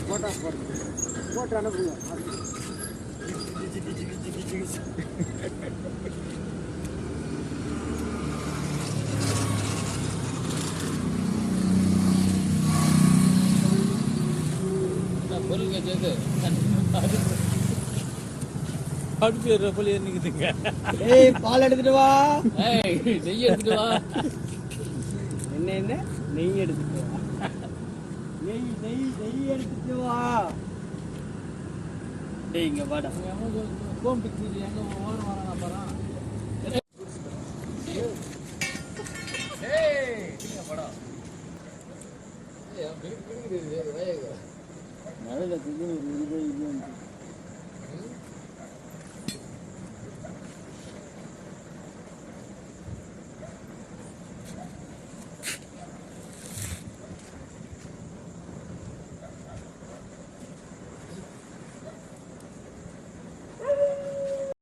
போட்டா போட்டு அனுப்புங்க. பொருள் கேட்டது அடுப்பு ஏறுற போல ஏறிக்குதுங்க. ஏய் பால் எடுத்துட்டு வா. ஏய் நெய் எடுத்துட்டு வா. என்ன நெய் எடுத்துட்டு வா. நெய் எடுத்துட்டு வா. டேய் இங்க வாடா. கோம் பிக்சர் எங்க ஓரம் வரானா பாறா. ஏய் நீங்க வாடா. ஏய் பிடிக்குது வேக. நல்ல திடீர்னு ஒரு இது